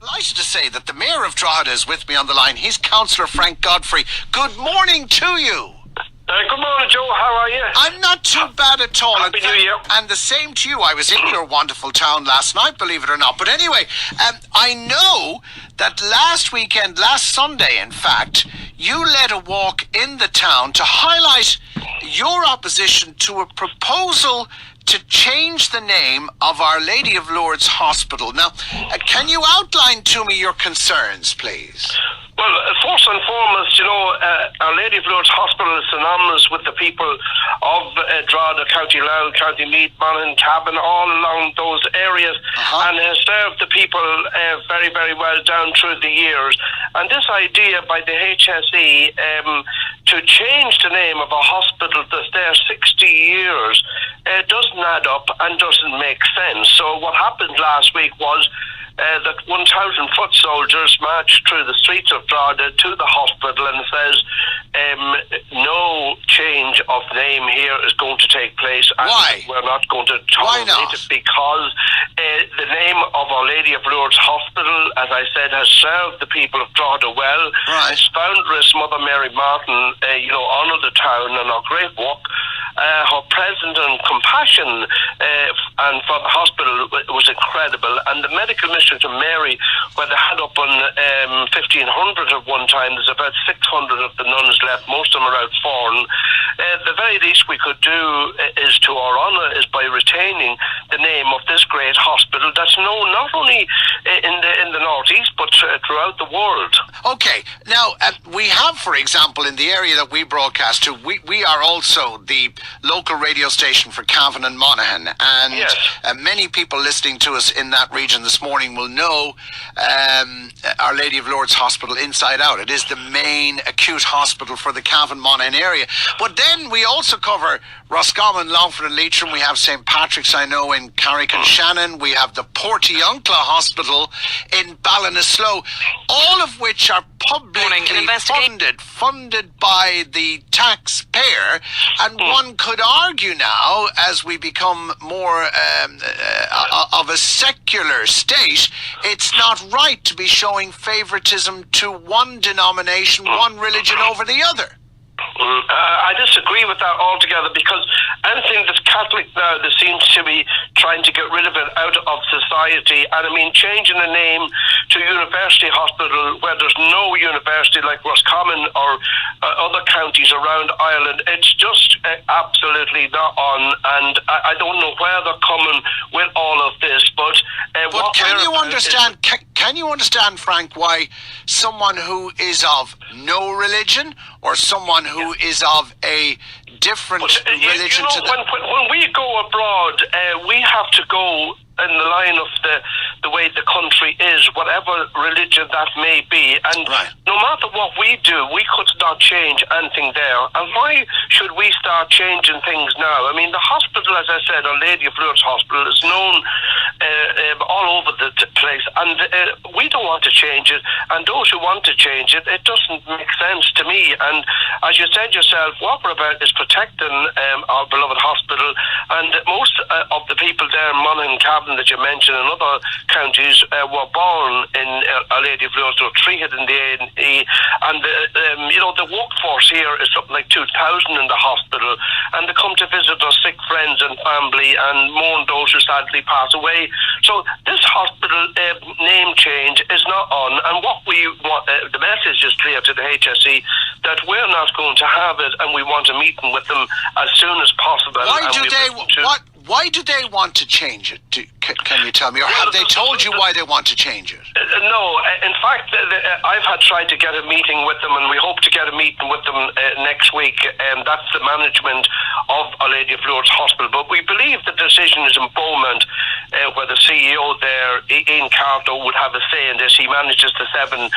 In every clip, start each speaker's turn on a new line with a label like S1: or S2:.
S1: Delighted to say that the Mayor of Drogheda is with me on the line. He's Councillor Frank Godfrey. Good morning to you.
S2: Good morning, Joe. How are you?
S1: I'm not too bad at all.
S2: Happy New Year.
S1: And the same to you. I was in your wonderful town last night, believe it or not. But anyway, I know that last weekend, last Sunday, in fact, you led a walk in the town to highlight your opposition to a proposal to change the name of Our Lady of Lourdes Hospital. Now, can you outline to me your concerns, please?
S2: Well, first and foremost, Our Lady of Lourdes Hospital is synonymous with the people of Drogheda, County Louth, County Meath, Monaghan, Cavan, all along those areas, and has served the people very, very well down through the years. And this idea by the HSE to change the name of a hospital that's there 60 years doesn't add up and doesn't make sense. So what happened last week was that 1,000 foot soldiers marched through the streets of Drogheda to the hospital and says no change of name here is going to take place. And
S1: why?
S2: We're not going to tolerate it because the name of Our Lady of Lourdes Hospital, as I said, has served the people of Drogheda well.
S1: Right.
S2: Its foundress, Mother Mary Martin, honoured the town and her great work. Her presence and compassion and for the hospital was incredible. And the medical mission to Mary, where they had up on 1,500 at one time, there's about 600 of the nuns left, most of them are out foreign. The very least we could do is to our honour is by retaining the name of this great hospital that's known not only in the northeast but throughout the world.
S1: Okay, now we have, for example, in the area that we broadcast to, we are also the local radio station for Cavan and Monaghan, and
S2: yes.
S1: Many people listening to us in that region this morning will know Our Lady of Lourdes Hospital inside out. It is the main acute hospital for the Cavan Monaghan area. But then we also cover Roscommon, Longford and Leitrim. We have St. Patrick's, I know, in Carrick and Shannon. We have the Portiuncula Hospital in Ballinasloe, all of which are publicly funded by the taxpayer. And one could argue now, as we become more of a secular state, it's not right to be showing favouritism to one denomination, one religion over the other.
S2: I disagree with that altogether, because anything that's Catholic now, there seems to be trying to get rid of it out of society. And I mean, changing the name to University Hospital, where there's no university like Roscommon or other counties around Ireland, it's just absolutely not on. And I don't know where they're coming with all of this. But
S1: can you understand? Can you understand, Frank, why someone who is of no religion or someone who is of a different religion to
S2: when we go abroad, we have to go in the line of the way the country is, whatever religion that may be. And no matter what we do, we could not change anything there. And why should we start changing things now? I mean, the hospital, as I said, Our Lady of Lourdes Hospital, is known all over the place. And we don't want to change it. And those who want to change it, it doesn't make sense to me. And as you said yourself, what we're about is protecting our beloved hospital. And most of the people there in Monaghan, Cavan, that you mentioned, and other counties were born in Our Lady of Lourdes, were treated in the A&E, and the workforce here is something like 2,000 in the hospital, and they come to visit their sick friends and family and mourn those who sadly pass away. So this hospital name change is not on, and what we want, the message is clear to the HSE that we're not going to have it, and we want a meeting with them as soon as possible.
S1: Why do they want to change it? Can you tell me? Or have they told you why they want to change it?
S2: No. In fact, I've tried to get a meeting with them, and we hope to get a meeting with them next week. That's the management of Our Lady of Lourdes Hospital. But we believe the decision is in Beaumont, where the CEO there, Ian Carter, would have a say in this. He manages the 7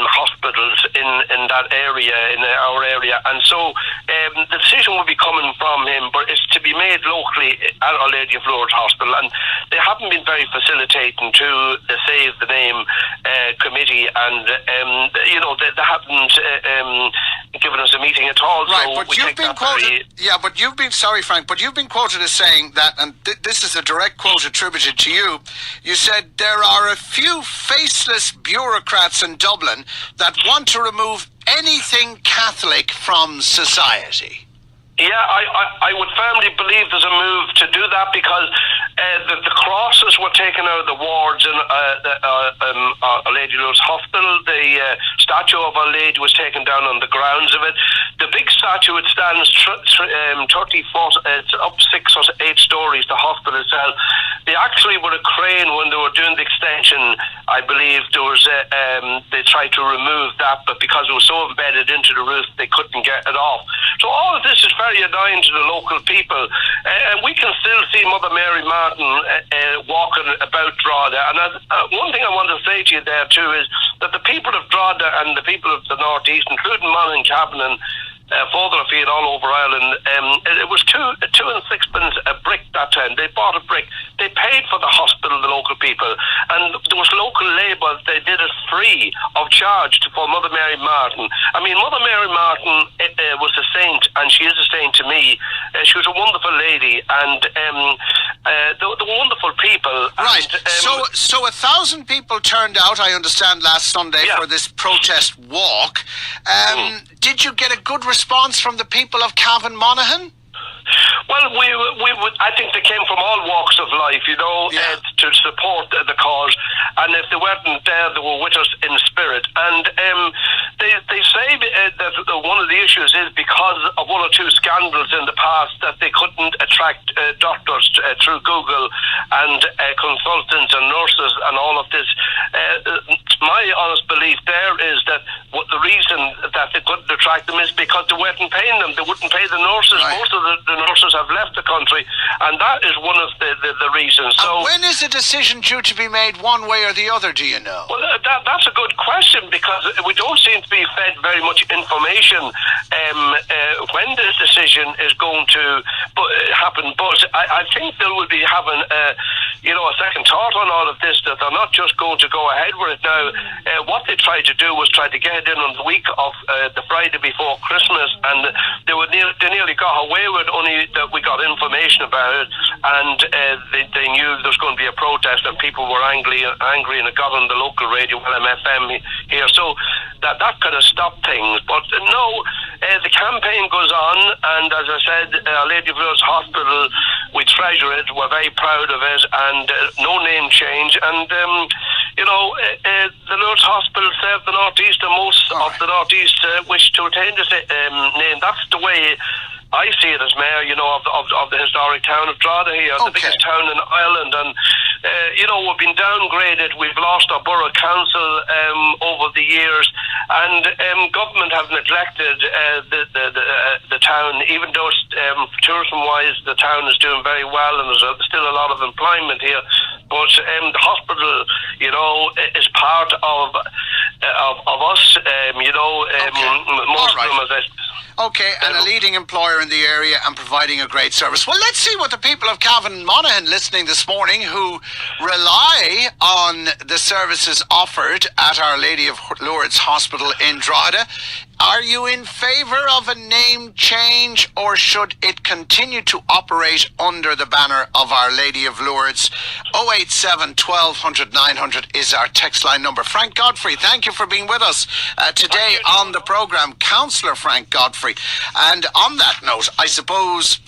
S2: hospitals in that area, in our area. And so the decision will be coming from him, but it's to be made locally at Our Lady of Lourdes Hospital. And they haven't been very facilitating to the Save the Name committee, and they haven't given us a meeting at all.
S1: Right,
S2: so
S1: but
S2: we
S1: you've
S2: take
S1: been
S2: that
S1: quoted. Yeah, but you've been sorry, Frank. But you've been quoted as saying that, and this is a direct quote attributed to you. You said there are a few faceless bureaucrats in Dublin that want to remove anything Catholic from society.
S2: Yeah, I would firmly believe there's a move to do that because the crosses were taken out of the wards in Our Lady Lourdes Hospital. The statue of Our Lady was taken down on the grounds of it. The big statue, it stands 30 foot, it's up 6 or 8 stories, the hospital itself. They actually were a crane when they were doing the extension. I believe there was they tried to remove that, but because it was so embedded into the roof, they couldn't get it off. So all of this is very annoying to the local people. We can still see Mother Mary Martin walking about Drogheda. And one thing I want to say to you there too is that the people of Drogheda and the people of the North East, including Monaghan, Cavan and further afield all over Ireland, it was 2 and 6pence a brick that time. They bought a brick. They paid for the hospital, the local people, and there was local labour. They did it free of charge for Mother Mary Martin. I mean, Mother Mary Martin was a saint, and she is a saint to me. She was a wonderful lady, and the wonderful people.
S1: Right.
S2: And,
S1: so 1,000 people turned out, I understand, last Sunday for this protest walk. Did you get a good response from the people of Cavan Monaghan?
S2: Well, I think they came from all walks of life, to support the cause. And if they weren't there, they were with us in spirit. And they say that one of the issues is because of 1 or 2 scandals in the past that they couldn't attract doctors through Google and consultants and nurses and all of this. My honest belief there is that the reason that they couldn't attract them is because they weren't paying them. They wouldn't pay the nurses. Right. Most of the nurses have left the country, and that is one of the reasons. So,
S1: when is a decision due to be made one way or the other, do you know?
S2: Well, that's a good question, because we don't seem to be fed very much information when this decision is going to happen. But I think they will be having a second thought on all of this, that they're not just going to go ahead with it now. What they tried to do was try to get it in on the week of the Friday before Christmas, and they nearly got away with it, only that we got information about it, and they knew there was going to be a protest, and people were angry, and it got on the local radio, LMFM here, so that kind of stopped things. But no, the campaign goes on, and as I said, Our Lady of Lourdes Hospital, we treasure it, we're very proud of it, and no name change, and the Lourdes Hospital served the North East, and most of the North East wish to retain this name. That's the way I see it as mayor, of the historic town of Drogheda here, the biggest town in Ireland. And, we've been downgraded. We've lost our borough council over the years, and government have neglected the town, even though tourism-wise the town is doing very well, and there's still a lot of employment here. But the hospital, is part of us, most of them, as I...
S1: Okay, and a leading employer in the area and providing a great service. Well, let's see what the people of Cavan Monaghan listening this morning, who rely on the services offered at Our Lady of Lourdes Hospital in Drogheda. Are you in favour of a name change, or should it continue to operate under the banner of Our Lady of Lourdes? 087 1200 900 is our text line number. Frank Godfrey, thank you for being with us today on the programme. Councillor Frank Godfrey. And on that note, I suppose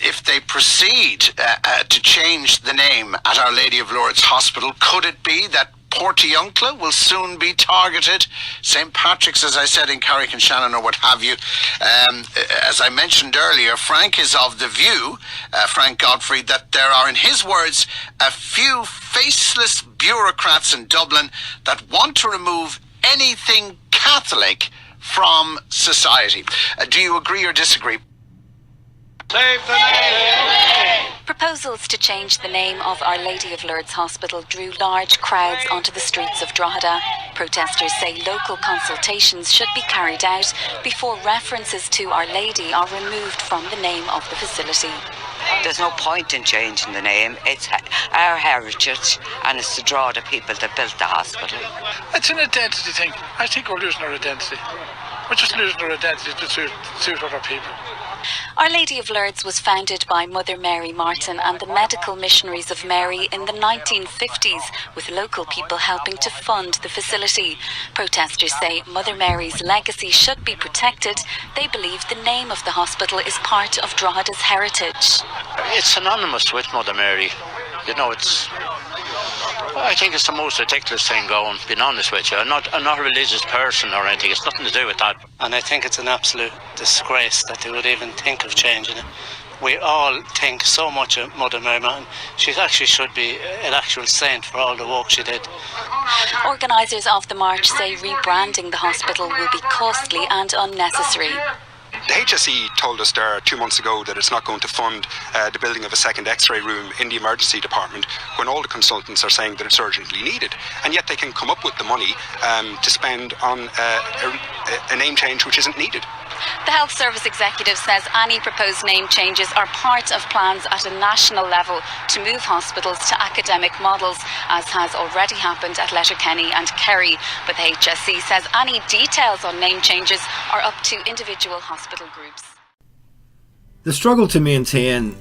S1: if they proceed to change the name at Our Lady of Lourdes Hospital, could it be that Portiuncula will soon be targeted? St. Patrick's, as I said, in Carrick-on-Shannon or what have you. As I mentioned earlier, Frank is of the view, Frank Godfrey, that there are, in his words, a few faceless bureaucrats in Dublin that want to remove anything Catholic from society. Do you agree or disagree?
S3: Save the name!
S4: Proposals to change the name of Our Lady of Lourdes Hospital drew large crowds onto the streets of Drogheda. Protesters say local consultations should be carried out before references to Our Lady are removed from the name of the facility.
S5: There's no point in changing the name. It's our heritage, and it's the Drogheda people that built the hospital.
S3: It's an identity thing. I think we're losing our identity. We're just losing our identity to suit other people.
S4: Our Lady of Lourdes was founded by Mother Mary Martin and the Medical Missionaries of Mary in the 1950s, with local people helping to fund the facility. Protesters say Mother Mary's legacy should be protected. They believe the name of the hospital is part of Drogheda's heritage.
S6: It's synonymous with Mother Mary. You know, I think it's the most ridiculous thing going, being honest with you. I'm not a religious person or anything. It's nothing to do with that.
S7: And I think it's an absolute disgrace that they would even think of changing it. We all think so much of Mother Mary Martin. She actually should be an actual saint for all the work she did.
S4: Organisers of the march say rebranding the hospital will be costly and unnecessary.
S8: The HSE told us there 2 months ago that it's not going to fund the building of a second X-ray room in the emergency department, when all the consultants are saying that it's urgently needed, and yet they can come up with the money to spend on a name change which isn't needed.
S4: The Health Service Executive says any proposed name changes are part of plans at a national level to move hospitals to academic models, as has already happened at Letterkenny and Kerry. But the HSE says any details on name changes are up to individual hospital groups.
S9: The struggle to maintain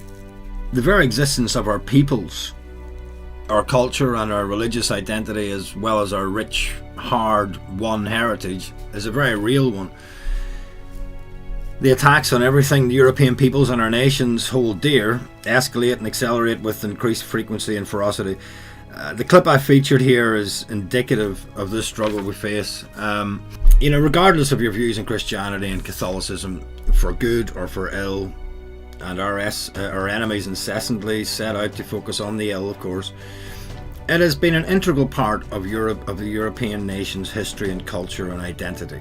S9: the very existence of our peoples, our culture and our religious identity, as well as our rich, hard-won heritage, is a very real one. The attacks on everything the European peoples and our nations hold dear escalate and accelerate with increased frequency and ferocity. The clip I featured here is indicative of this struggle we face. Regardless of your views on Christianity and Catholicism, for good or for ill, and our enemies incessantly set out to focus on the ill, of course, it has been an integral part of the European nation's history and culture and identity.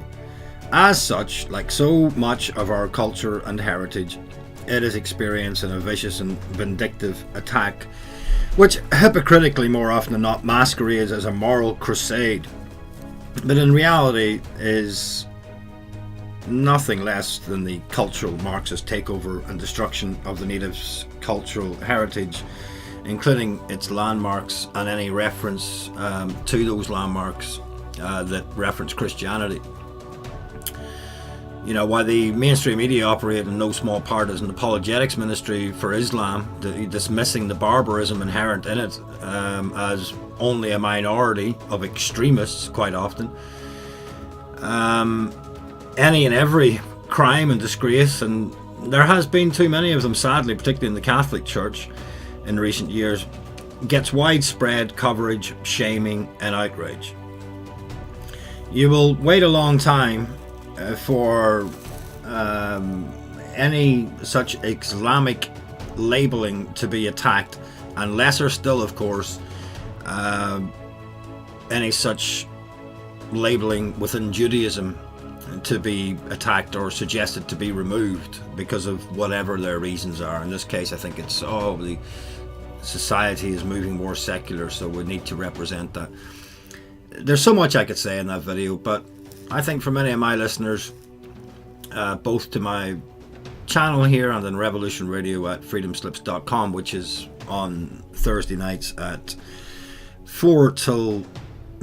S9: As such, like so much of our culture and heritage, it is experiencing a vicious and vindictive attack, which hypocritically more often than not masquerades as a moral crusade, but in reality is nothing less than the cultural Marxist takeover and destruction of the natives' cultural heritage, including its landmarks and any reference to those landmarks that reference Christianity. While the mainstream media operate in no small part as an apologetics ministry for Islam, dismissing the barbarism inherent in it as only a minority of extremists quite often. Any and every crime and disgrace, and there has been too many of them sadly, particularly in the Catholic Church in recent years, gets widespread coverage, shaming and outrage. You will wait a long time for any such Islamic labeling to be attacked, and lesser still, of course, any such labeling within Judaism to be attacked or suggested to be removed because of whatever their reasons are. In this case, I think it's the society is moving more secular, so we need to represent that. There's so much I could say in that video, but I think for many of my listeners, both to my channel here and on Revolution Radio at freedomslips.com, which is on Thursday nights at 4 till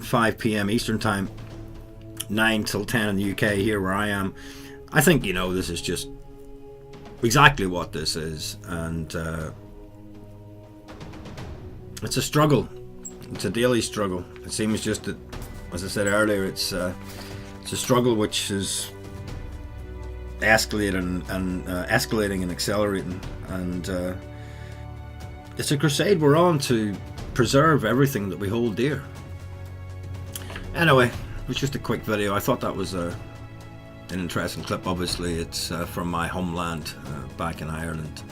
S9: 5 p.m. Eastern Time, 9 till 10 in the UK here where I am, I think this is just exactly what this is, and it's a struggle. It's a daily struggle. It seems just that, as I said earlier, it's a struggle which is escalating and accelerating, and it's a crusade we're on to preserve everything that we hold dear. Anyway, it was just a quick video. I thought that was an interesting clip. Obviously, it's from my homeland back in Ireland.